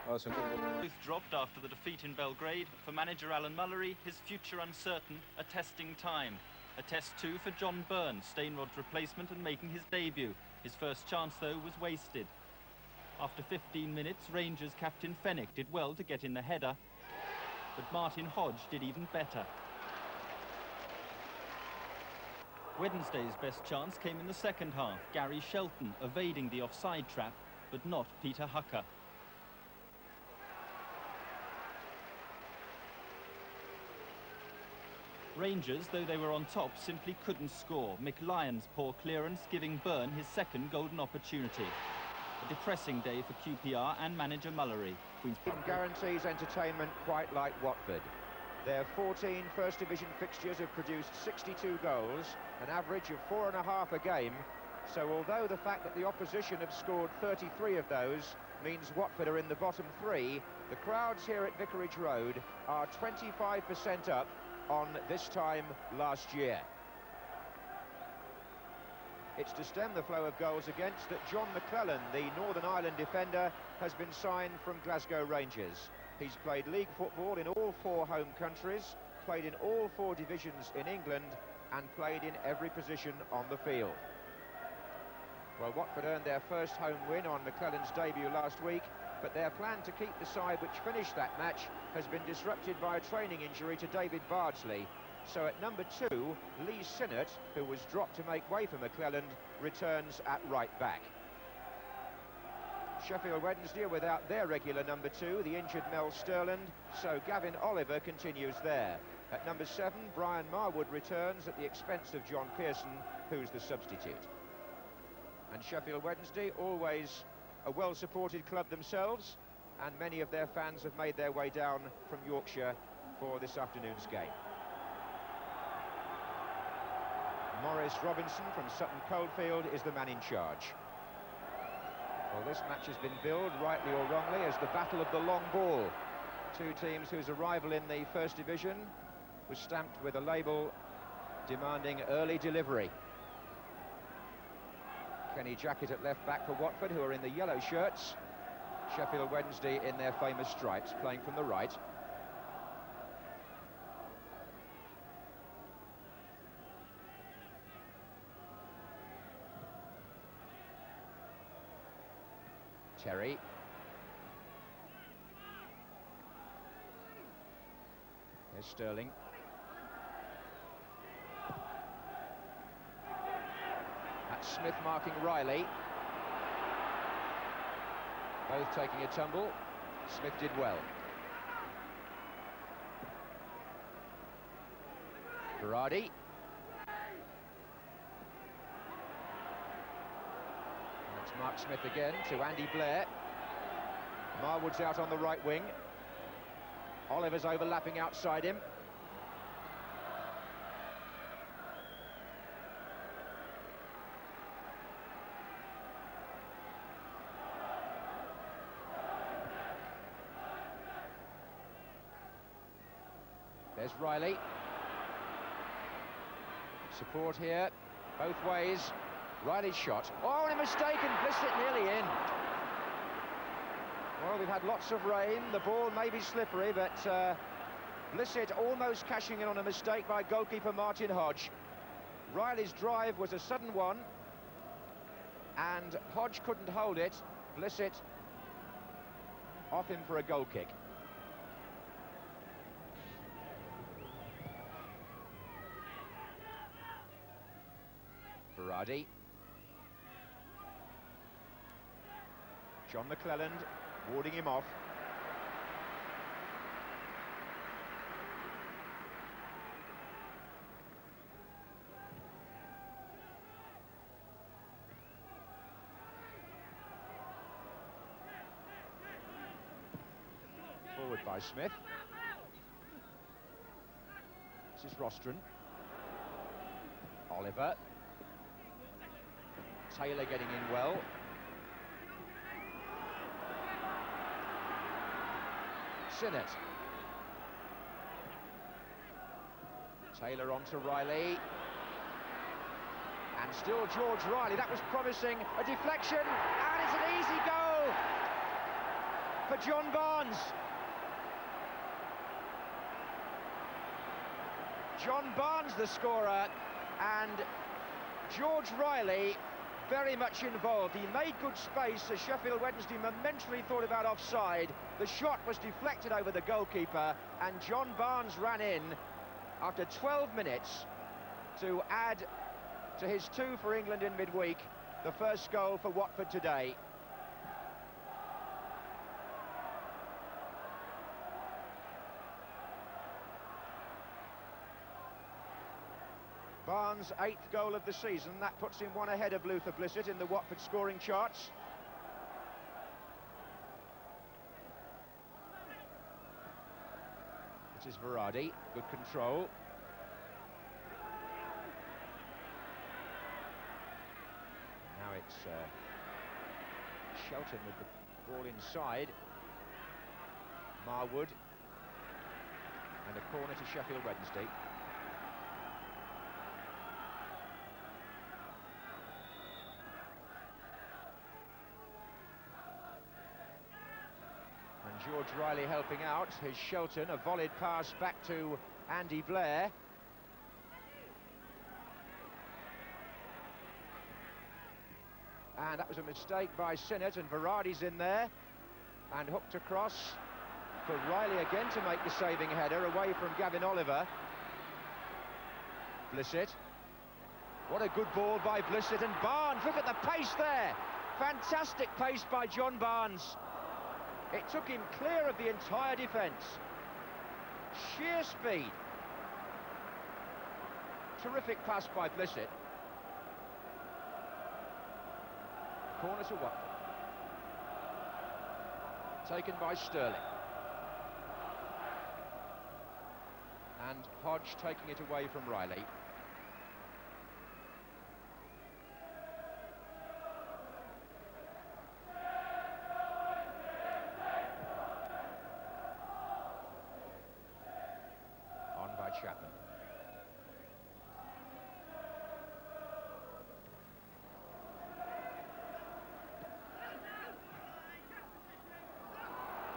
Both dropped after the defeat in Belgrade. For manager Alan Mullery, his future uncertain, a testing time. A test too for John Byrne, Steinrod's replacement and making his debut. His first chance, though, was wasted. After 15 minutes, Rangers captain Fenwick did well to get in the header, but Martin Hodge did even better. Wednesday's best chance came in the second half. Gary Shelton evading the offside trap, but not Peter Hucker. Rangers, though they were on top, simply couldn't score. Mick Lyon's poor clearance giving Byrne his second golden opportunity. A depressing day for QPR and manager Mullery. Guarantees entertainment quite like Watford. Their 14 First Division fixtures have produced 62 goals, an average of 4.5 a game. So although the fact that the opposition have scored 33 of those means Watford are in the bottom three, the crowds here at Vicarage Road are 25% up on this time last year. It's to stem the flow of goals against that John McClellan, the Northern Ireland defender, has been signed from Glasgow Rangers. He's played league football in all 4 home countries, played in all 4 divisions in England, and played in every position on the field. Well, Watford earned their first home win on McClellan's debut last week, but their plan to keep the side which finished that match has been disrupted by a training injury to David Bardsley. So at number 2, Lee Sinnott, who was dropped to make way for McClellan, returns at right back. Sheffield Wednesday are without their regular number 2, the injured Mel Sterland, so Gavin Oliver continues there. At number 7, Brian Marwood returns at the expense of John Pearson, who's the substitute. And Sheffield Wednesday, always a well-supported club themselves, and many of their fans have made their way down from Yorkshire for this afternoon's game. Maurice Robinson from Sutton Coldfield is the man in charge. Well, this match has been billed, rightly or wrongly, as the battle of the long ball. 2 teams whose arrival in the First Division was stamped with a label demanding early delivery. Kenny Jackett at left back for Watford, who are in the yellow shirts. Sheffield Wednesday in their famous stripes, playing from the right. Terry. There's Sterling. That's Smith marking Riley. Both taking a tumble. Smith did well. Berardi. That's Mark Smith again to Andy Blair. Marwood's out on the right wing. Oliver's overlapping outside him. There's Riley. Support here, both ways. Riley's shot. Oh, and a mistake, and Blissett nearly in. Well, we've had lots of rain. The ball may be slippery, but Blissett almost cashing in on a mistake by goalkeeper Martin Hodge. Riley's drive was a sudden one, and Hodge couldn't hold it. Blissett off him for a goal kick. Berardi. John McClelland warding him off. Forward by Smith. This is Rostron. Oliver. Taylor getting in well. Sinnott. Taylor on to Riley. And still George Riley. That was promising. A deflection, and it's an easy goal. for John Barnes. John Barnes the scorer, and George Riley very much involved. He made good space as Sheffield Wednesday momentarily thought about offside. The shot was deflected over the goalkeeper, and John Barnes ran in after 12 minutes to add to his 2 for England in midweek, the first goal for Watford today. Barnes' 8th goal of the season. That puts him 1 ahead of Luther Blissett in the Watford scoring charts. It is Varady, good control. Now it's Shelton with the ball inside. Marwood. And a corner to Sheffield Wednesday. George Riley helping out. Here's Shelton, a volleyed pass back to Andy Blair. And that was a mistake by Sinnott, and Varady's in there. And hooked across for Riley again to make the saving header away from Gavin Oliver. Blissett. What a good ball by Blissett, and Barnes, look at the pace there. Fantastic pace by John Barnes. It took him clear of the entire defence. Sheer speed. Terrific pass by Blissett. Corner to Watford. Taken by Sterling. And Hodge taking it away from Riley. Chapman.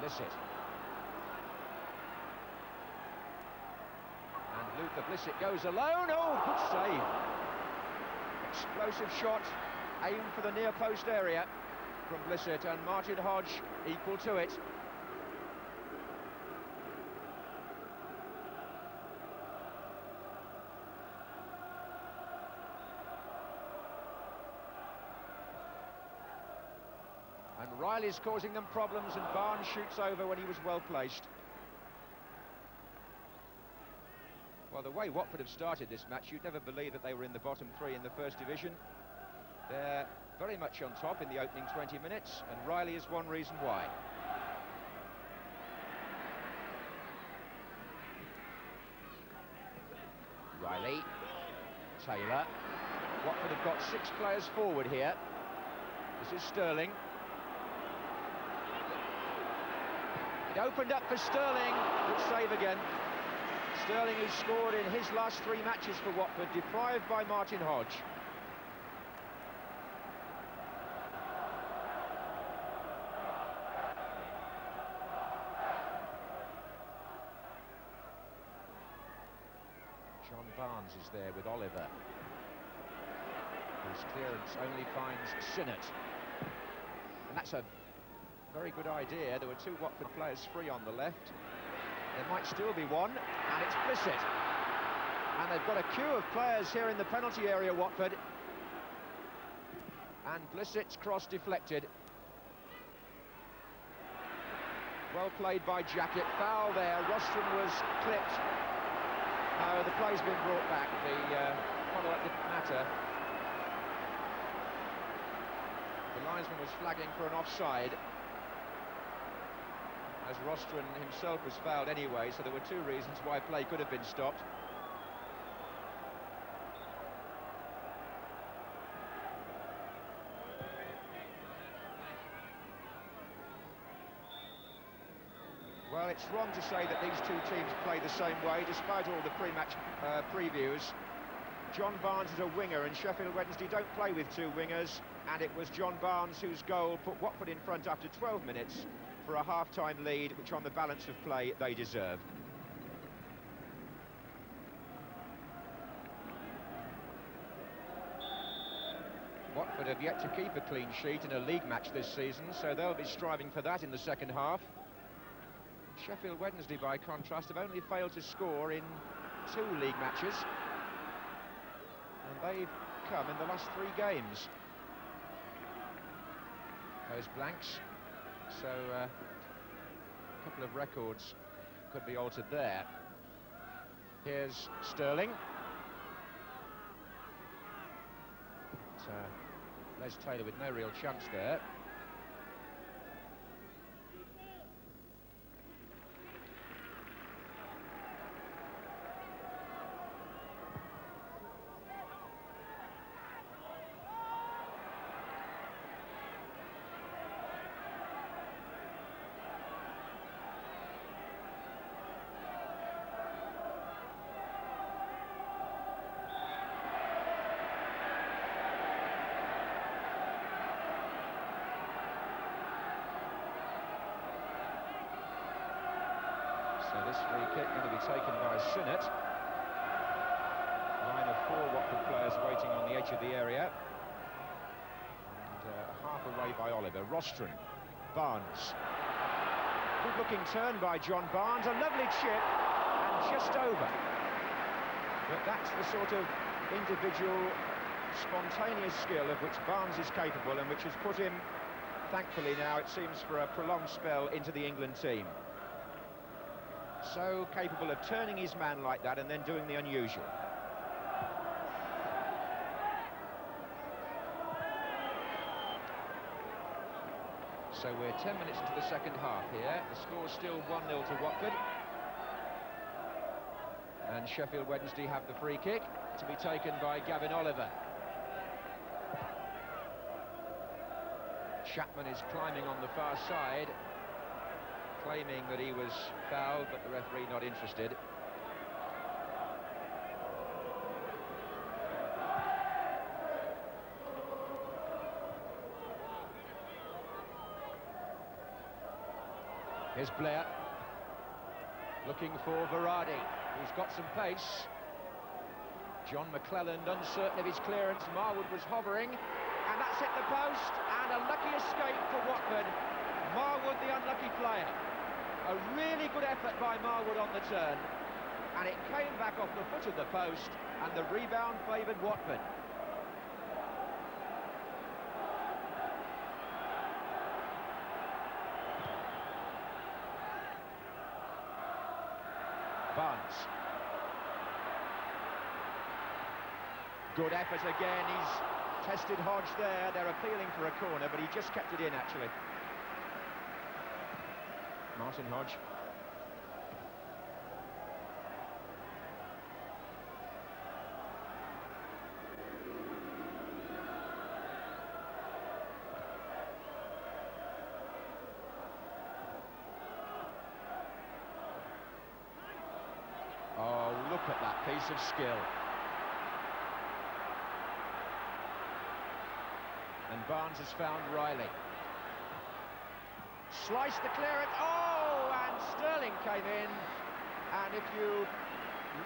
Blissett. And Luther Blissett goes alone. Oh, good save. Explosive shot, aim for the near post area from Blissett, and Martin Hodge equal to it. And Riley's causing them problems, and Barnes shoots over when he was well placed. Well, the way Watford have started this match, you'd never believe that they were in the bottom 3 in the First Division. They're very much on top in the opening 20 minutes, and Riley is one reason why. Riley, Taylor. Watford have got 6 players forward here. This is Sterling. It opened up for Sterling. Good save again. Sterling, who scored in his last 3 matches for Watford, deprived by Martin Hodge. John Barnes is there with Oliver, whose clearance only finds Sinnott. And that's a very good idea. There were 2 Watford players free on the left. There might still be one, and it's Blissett. And they've got a queue of players here in the penalty area, Watford. And Blissett's cross deflected. Well played by Jackett. Foul there. Rostron was clipped. No, the play's been brought back. The follow-up didn't matter. The linesman was flagging for an offside, as Rostron himself was fouled anyway, so there were 2 reasons why play could have been stopped. Well, it's wrong to say that these 2 teams play the same way, despite all the pre-match previews. John Barnes is a winger, and Sheffield Wednesday don't play with 2 wingers, and it was John Barnes whose goal put Watford in front after 12 minutes. for a half-time lead, which on the balance of play they deserve. Watford have yet to keep a clean sheet in a league match this season, so they'll be striving for that in the second half. Sheffield Wednesday, by contrast, have only failed to score in 2 league matches, and they've come in the last 3 games. Those blanks, so a couple of records could be altered there. Here's Sterling. Les Taylor with no real chance there. So this free kick going to be taken by Sinnott. Line of 4 Watford players waiting on the edge of the area. And half away by Oliver. Rostron. Barnes. Good looking turn by John Barnes. A lovely chip and just over. But that's the sort of individual spontaneous skill of which Barnes is capable, and which has put him, thankfully now it seems for a prolonged spell, into the England team. So capable of turning his man like that and then doing the unusual. So we're 10 minutes into the second half here. The score's still 1-0 to Watford. And Sheffield Wednesday have the free kick to be taken by Gavin Oliver. Chapman is climbing on the far side, claiming that he was fouled, but the referee not interested. Here's Blair, looking for Varady, who's got some pace. John McClelland uncertain of his clearance. Marwood was hovering, and that's hit the post, and a lucky escape for Watford. Marwood, the unlucky player. A really good effort by Marwood on the turn, and it came back off the foot of the post, and the rebound favoured Watford. Barnes. Good effort again. He's tested Hodge there. They're appealing for a corner, but he just kept it in, actually. Martin Hodge. Oh, look at that piece of skill. And Barnes has found Riley. Sliced the clearance. Oh, and Sterling came in. And if you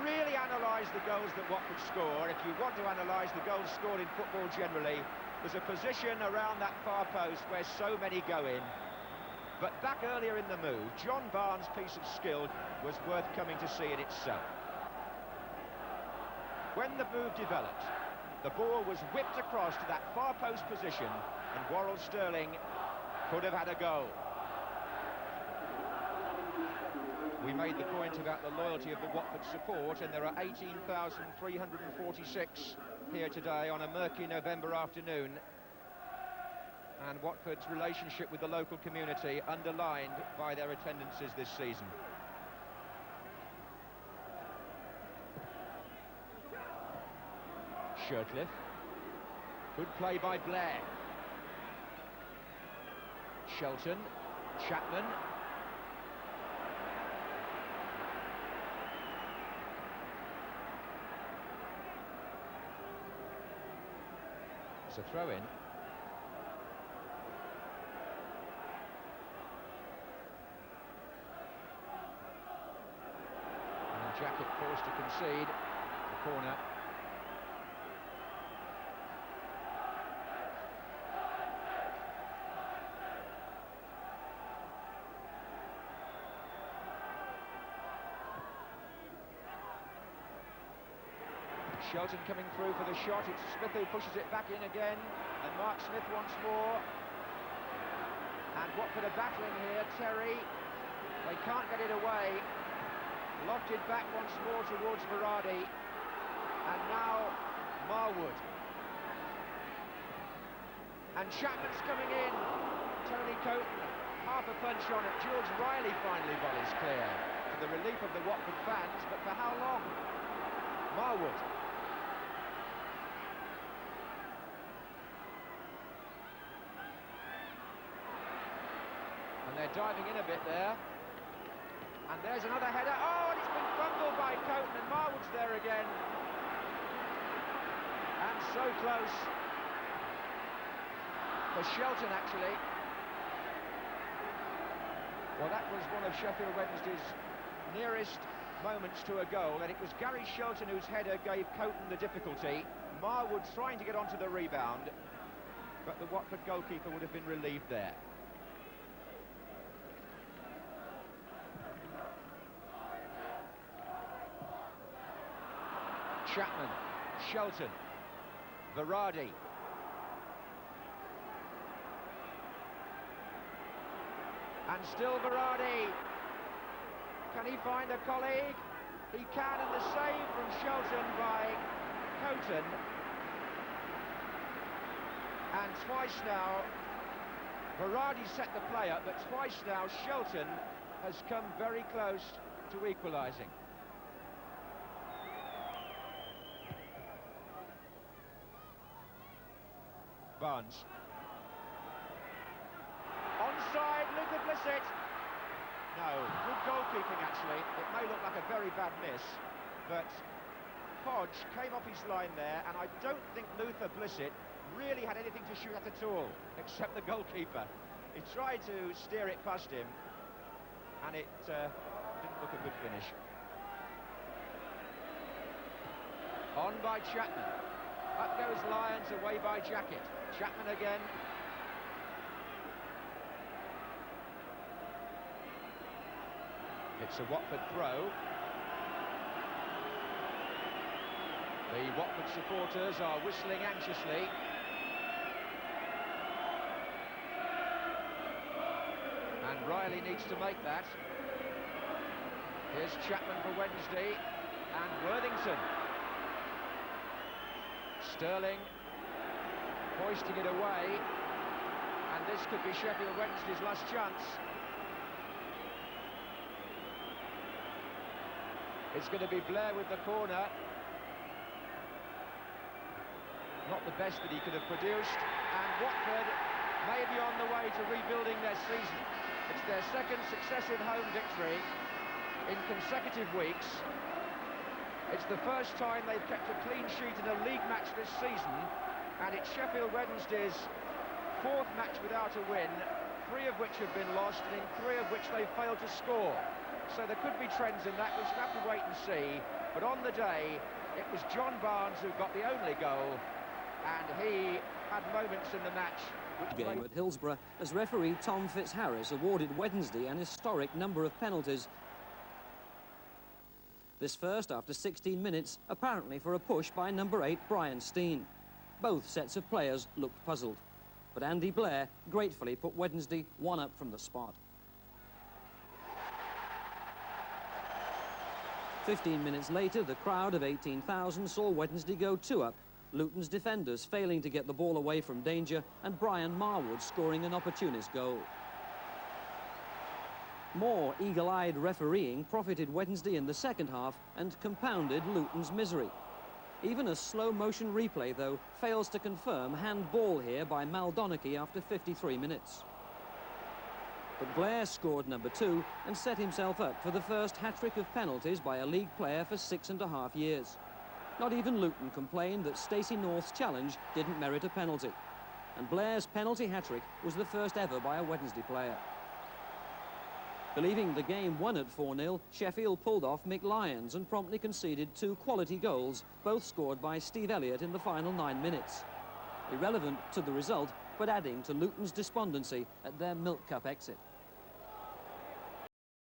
really analyse the goals that Watford score, if you want to analyse the goals scored in football generally, there's a position around that far post where so many go in. But back earlier in the move, John Barnes' piece of skill was worth coming to see in itself. When the move developed, the ball was whipped across to that far post position, and Worrell Sterling could have had a goal. We made the point about the loyalty of the Watford support, and there are 18,346 here today on a murky November afternoon. And Watford's relationship with the local community underlined by their attendances this season. Shirtliff. Good play by Blair. Shelton. Chapman. It's a throw-in. Jacket forced to concede the corner. Shelton coming through for the shot. It's Smith who pushes it back in again, and Mark Smith once more. And Watford are battling here. Terry, they can't get it away. Lofted back once more towards Berardi, and now Marwood. And Chapman's coming in. Tony Coton, half a punch on it. George Riley finally volleys clear, to the relief of the Watford fans, but for how long? Marwood. And they're diving in a bit there. And there's another header. Oh, and it's been fumbled by Coton, and Marwood's there again. And so close. For Shelton, actually. Well, that was one of Sheffield Wednesday's nearest moments to a goal, and it was Gary Shelton whose header gave Coton the difficulty. Marwood trying to get onto the rebound, but the Watford goalkeeper would have been relieved there. Chapman, Shelton, Berardi. And still Berardi. Can he find a colleague? He can, and the save from Shelton by Coton. And twice now, Berardi set the play up, but twice now Shelton has come very close to equalising. Barnes. Onside, Luther Blissett. No, good goalkeeping actually. It may look like a very bad miss, but Hodge came off his line there, and I don't think Luther Blissett really had anything to shoot at all, except the goalkeeper. He tried to steer it past him, and it didn't look a good finish. On by Chapman. Up goes Lyons, away by Jacket. Chapman again. It's a Watford throw. The Watford supporters are whistling anxiously. And Riley needs to make that. Here's Chapman for Wednesday, and Worthington. Sterling hoisting it away, and this could be Sheffield Wednesday's last chance. It's going to be Blair with the corner. Not the best that he could have produced, and Watford may be on the way to rebuilding their season. It's their second successive home victory in consecutive weeks. It's the first time they've kept a clean sheet in a league match this season, and it's Sheffield Wednesday's fourth match without a win, 3 of which have been lost, and in 3 of which they've failed to score. So there could be trends in that, we'll have to wait and see. But on the day, it was John Barnes who got the only goal, and he had moments in the match. Game at Hillsborough, as referee Tom Fitzharris awarded Wednesday an historic number of penalties. This first after 16 minutes, apparently for a push by number 8 Brian Steen. Both sets of players looked puzzled, but Andy Blair gratefully put Wednesday 1 up from the spot. 15 minutes later, the crowd of 18,000 saw Wednesday go 2 up, Luton's defenders failing to get the ball away from danger, and Brian Marwood scoring an opportunist goal. More eagle-eyed refereeing profited Wednesday in the second half and compounded Luton's misery. Even a slow-motion replay, though, fails to confirm handball here by Maldoneki after 53 minutes. But Blair scored number 2 and set himself up for the first hat-trick of penalties by a league player for 6.5 years. Not even Luton complained that Stacey North's challenge didn't merit a penalty. And Blair's penalty hat-trick was the first ever by a Wednesday player. Believing the game won at 4-0, Sheffield pulled off Mick Lyons and promptly conceded 2 quality goals, both scored by Steve Elliott in the final 9 minutes. Irrelevant to the result, but adding to Luton's despondency at their Milk Cup exit.